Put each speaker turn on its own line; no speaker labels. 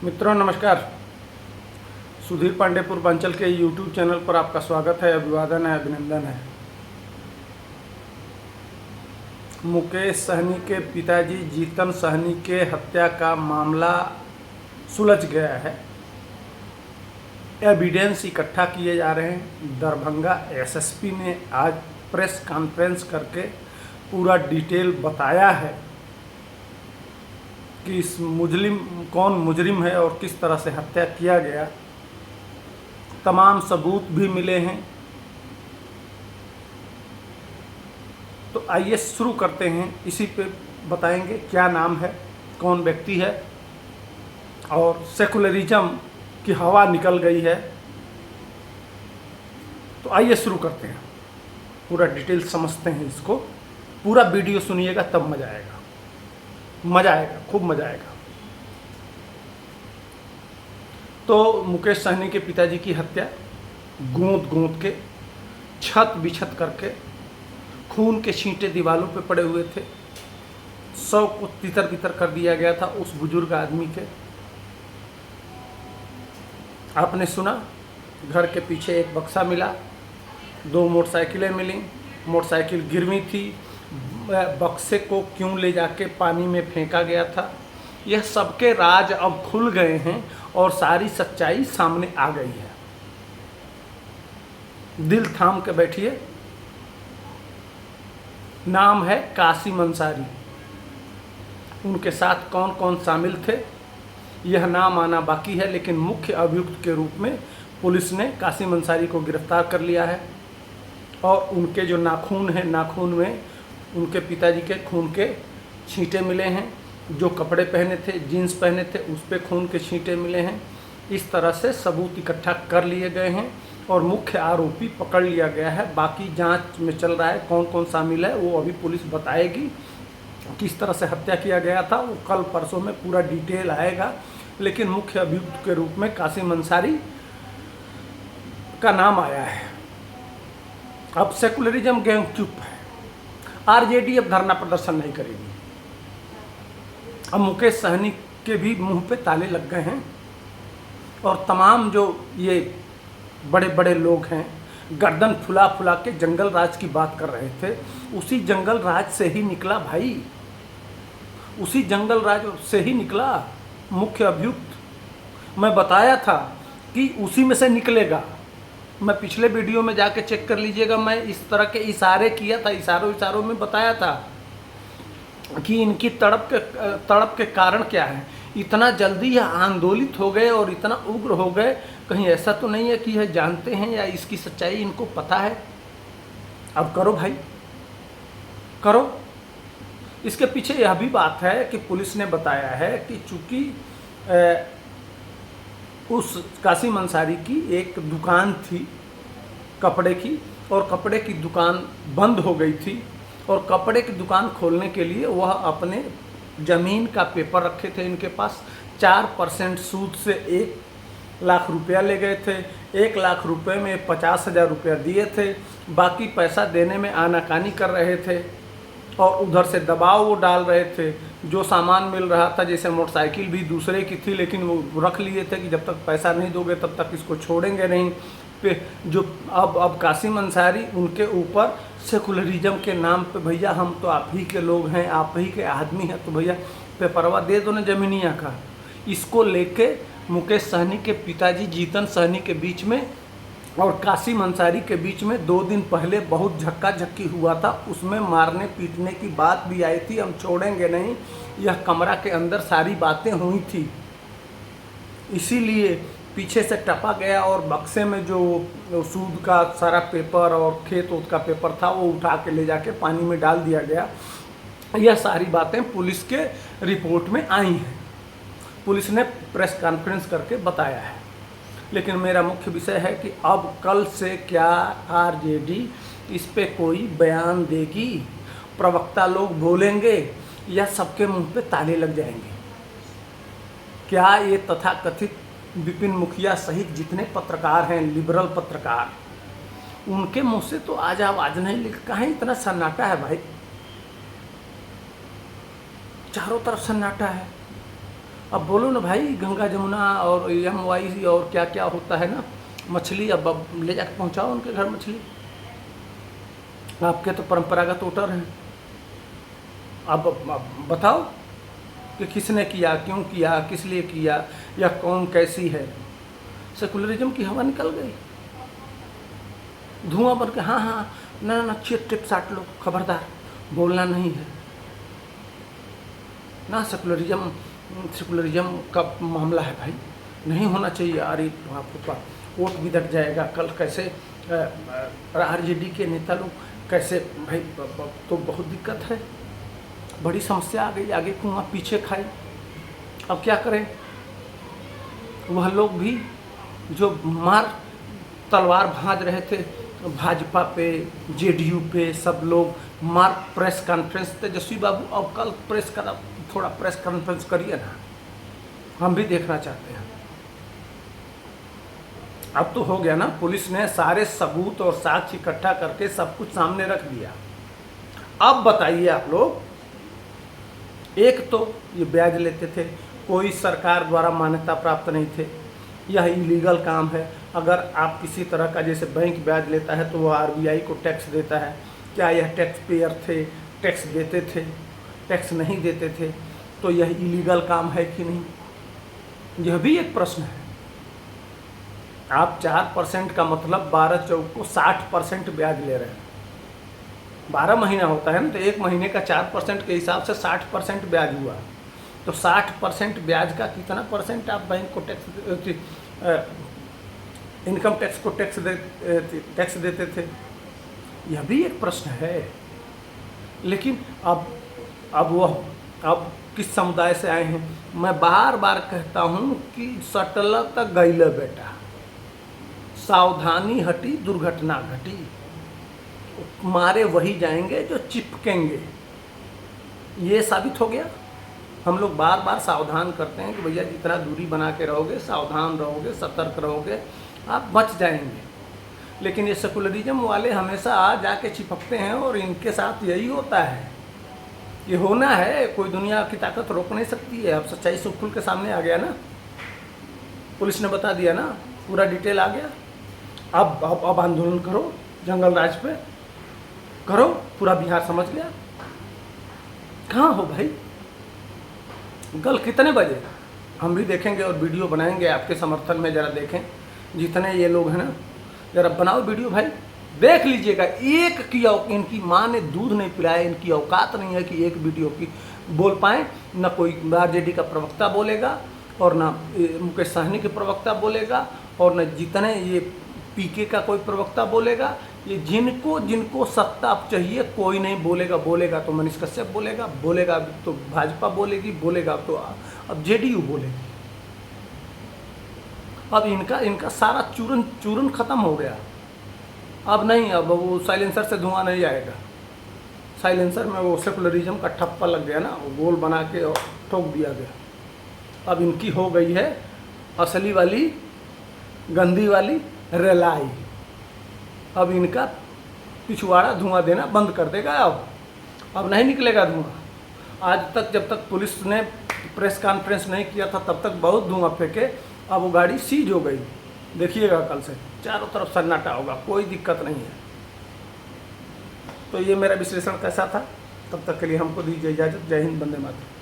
मित्रों नमस्कार। सुधीर पांडे पूर्वांचल के यूट्यूब चैनल पर आपका स्वागत है, अभिवादन है, अभिनंदन है। मुकेश सहनी के पिताजी जीतन सहनी के हत्या का मामला सुलझ गया है। एविडेंस इकट्ठा किए जा रहे हैं। दरभंगा एसएसपी ने आज प्रेस कॉन्फ्रेंस करके पूरा डिटेल बताया है कि इस कौन मुजरिम है और किस तरह से हत्या किया गया। तमाम सबूत भी मिले हैं। तो आइए शुरू करते हैं। इसी पे बताएंगे क्या नाम है, कौन व्यक्ति है, और सेकुलरिज्म की हवा निकल गई है। तो आइए शुरू करते हैं, पूरा डिटेल समझते हैं इसको। पूरा वीडियो सुनिएगा तब मजा आएगा, मजा आएगा, खूब मजा आएगा। तो मुकेश सहनी के पिताजी की हत्या गूंद गूंद के, छत बिछत करके, खून के छींटे दीवारों पे पड़े हुए थे। शव को तितर बितर कर दिया गया था उस बुजुर्ग आदमी के। आपने सुना, घर के पीछे एक बक्सा मिला, 2 मोटरसाइकिलें मिली, मोटरसाइकिल गिरवी थी, बक्से को क्यों ले जाके पानी में फेंका गया था। यह सबके राज अब खुल गए हैं और सारी सच्चाई सामने आ गई है। दिल थाम के बैठिए। नाम है कासिम अंसारी। उनके साथ कौन कौन शामिल थे यह नाम आना बाकी है, लेकिन मुख्य अभियुक्त के रूप में पुलिस ने कासिम अंसारी को गिरफ्तार कर लिया है। और उनके जो नाखून हैं, नाखून में उनके पिताजी के खून के छींटे मिले हैं। जो कपड़े पहने थे, जीन्स पहने थे, उस पर खून के छींटे मिले हैं। इस तरह से सबूत इकट्ठा कर लिए गए हैं और मुख्य आरोपी पकड़ लिया गया है। बाकी जांच में चल रहा है, कौन कौन शामिल है वो अभी पुलिस बताएगी। किस तरह से हत्या किया गया था वो कल परसों में पूरा डिटेल आएगा। लेकिन मुख्य अभियुक्त के रूप में कासिम अंसारी का नाम आया है। अब सेकुलरिज्म गैंग चुप है। आरजेडी अब धरना प्रदर्शन नहीं करेगी। अब मुकेश सहनी के भी मुंह पे ताले लग गए हैं और तमाम जो ये बड़े बड़े लोग हैं, गर्दन फुला फुला के जंगल राज की बात कर रहे थे। उसी जंगल राज से ही निकला भाई, उसी जंगल राज से ही निकला मुख्य अभियुक्त। मैं बताया था कि उसी में से निकलेगा। मैं पिछले वीडियो में जाके चेक कर लीजिएगा। मैं इस तरह के इशारे किया था, इशारों में बताया था कि इनकी तड़प के कारण क्या है। इतना जल्दी यह आंदोलित हो गए और इतना उग्र हो गए, कहीं ऐसा तो नहीं है कि यह जानते हैं या इसकी सच्चाई इनको पता है। अब करो भाई, करो। इसके पीछे यह भी बात है कि पुलिस ने बताया है कि चूंकि उस कासिम अंसारी की एक दुकान थी कपड़े की, और कपड़े की दुकान बंद हो गई थी, और कपड़े की दुकान खोलने के लिए वह अपने ज़मीन का पेपर रखे थे इनके पास। 4% सूद से 1 लाख रुपया ले गए थे। 1 लाख रुपये में 50,000 रुपया दिए थे। बाकी पैसा देने में आनाकानी कर रहे थे और उधर से दबाव वो डाल रहे थे। जो सामान मिल रहा था, जैसे मोटरसाइकिल भी दूसरे की थी, लेकिन वो रख लिए थे कि जब तक पैसा नहीं दोगे तब तक इसको छोड़ेंगे नहीं। पे जो अब कासिम अंसारी उनके ऊपर सेकुलरिज्म के नाम पे, भैया हम तो आप ही के लोग हैं, आप ही के आदमी हैं, तो भैया पेपरवा दे दो ना जमीनिया का। इसको लेके मुकेश सहनी के पिताजी जीतन सहनी के बीच में और कासिम अंसारी के बीच में 2 दिन पहले बहुत झक्का झक्की हुआ था। उसमें मारने पीटने की बात भी आई थी। हम छोड़ेंगे नहीं, यह कमरा के अंदर सारी बातें हुई थी। इसीलिए पीछे से टपा गया और बक्से में जो सूद का सारा पेपर और खेत ओत का पेपर था वो उठा के ले जाके पानी में डाल दिया गया। यह सारी बातें पुलिस के रिपोर्ट में आई हैं। पुलिस ने प्रेस कॉन्फ्रेंस करके बताया है। लेकिन मेरा मुख्य विषय है कि अब कल से क्या आरजेडी इस पे कोई बयान देगी, प्रवक्ता लोग बोलेंगे, या सबके मुंह पे ताले लग जाएंगे। क्या ये तथाकथित विपिन मुखिया सहित जितने पत्रकार हैं, लिबरल पत्रकार, उनके मुंह से तो आज आवाज नहीं निकल। कहाँ इतना सन्नाटा है भाई, चारों तरफ सन्नाटा है। अब बोलो ना भाई, गंगा जमुना और यमुनाई और क्या क्या होता है ना, मछली अब ले जाकर पहुंचाओ उनके घर मछली। आपके तो परंपरागत वोटर हैं। अब बताओ कि किसने किया, क्यों किया, किस लिए किया, या कौन कैसी है। सेकुलरिज्म की हवा निकल गई, धुआं बन के। हाँ हाँ, ना ना, टिप साट लो, खबरदार, बोलना नहीं है ना। सेकुलरिज्म का मामला है भाई, नहीं होना चाहिए। अरे आपको वोट भी दट जाएगा कल, कैसे आरजेडी के नेता लोग कैसे भाई, तो बहुत दिक्कत है, बड़ी समस्या आ गई। आगे कुआं पीछे खाए, अब क्या करें। वह लोग भी जो मार तलवार भांज रहे थे भाजपा पे, जेडीयू पे, सब लोग मार प्रेस कॉन्फ्रेंस, तेजस्वी बाबू अब कल प्रेस करा, थोड़ा प्रेस कॉन्फ्रेंस करिए ना, हम भी देखना चाहते हैं। अब तो हो गया ना, पुलिस ने सारे सबूत और साक्ष्य इकट्ठा करके सब कुछ सामने रख दिया। अब बताइए आप लोग, एक तो ये ब्याज लेते थे, कोई सरकार द्वारा मान्यता प्राप्त नहीं थे, यह इलीगल काम है। अगर आप किसी तरह का, जैसे बैंक ब्याज लेता है तो वह आरबीआई को टैक्स देता है, क्या यह टैक्स पेयर थे, टैक्स देते थे, टैक्स नहीं देते थे, तो यह इलीगल काम है कि नहीं, यह भी एक प्रश्न है। आप 4% का मतलब 12 चौक को 60% ब्याज ले रहे हैं। 12 महीना होता है ना, तो एक महीने का 4% के हिसाब से 60% ब्याज हुआ। तो 60% ब्याज का कितना परसेंट आप बैंक को टैक्स, इनकम टैक्स को टैक्स देते थे, यह भी एक प्रश्न है। लेकिन अब किस समुदाय से आए हैं, मैं बार बार कहता हूँ कि सटल तक गईले बेटा, सावधानी हटी दुर्घटना घटी, मारे वही जाएंगे जो चिपकेंगे। ये साबित हो गया। हम लोग बार बार सावधान करते हैं कि भैया जितना दूरी बना के रहोगे, सावधान रहोगे, सतर्क रहोगे, आप बच जाएंगे। लेकिन ये सेकुलरिज्म वाले हमेशा आ जाके चिपकते हैं, और इनके साथ यही होता है। ये होना है, कोई दुनिया की ताकत रोक नहीं सकती है। अब सच्चाई सब खुल के सामने आ गया ना, पुलिस ने बता दिया ना, पूरा डिटेल आ गया। अब आंदोलन करो, जंगल राज पे करो, पूरा बिहार समझ गया। कहाँ हो भाई, कल कितने बजे हम भी देखेंगे और वीडियो बनाएंगे आपके समर्थन में। जरा देखें, जितने ये लोग हैं ना, जरा बनाओ वीडियो भाई, देख लीजिएगा। एक की इनकी माँ ने दूध नहीं पिलाया, इनकी औकात नहीं है कि एक वीडियो की बोल पाएँ। न कोई आरजेडी का प्रवक्ता बोलेगा, और ना मुकेश सहनी के प्रवक्ता बोलेगा, और न जितने ये पीके का कोई प्रवक्ता बोलेगा। ये जिनको सत्ता चाहिए कोई नहीं बोलेगा। बोलेगा तो मनीष कश्यप बोलेगा, बोलेगा तो भाजपा बोलेगी, बोलेगा तो अब जेडीयू बोलेगी। अब इनका सारा चूरन खत्म हो गया। अब नहीं, अब वो साइलेंसर से धुआं नहीं आएगा। साइलेंसर में वो सेकुलरिज्म का ठप्पा लग गया ना, वो गोल बना के और ठोक दिया गया। अब इनकी हो गई है असली वाली, गंदी वाली रेलाई। अब इनका पिछवाड़ा धुआं देना बंद कर देगा। अब नहीं निकलेगा धुआं। आज तक जब तक पुलिस ने प्रेस कॉन्फ्रेंस नहीं किया था, तब तक बहुत धुआं फेंके। अब वो गाड़ी सीज हो गई, देखिएगा कल से चारों तरफ सन्नाटा होगा, कोई दिक्कत नहीं है। तो ये मेरा विश्लेषण कैसा था, तब तक के लिए हमको दीजिए इजाज़त। जय हिंद, वंदे मातरम।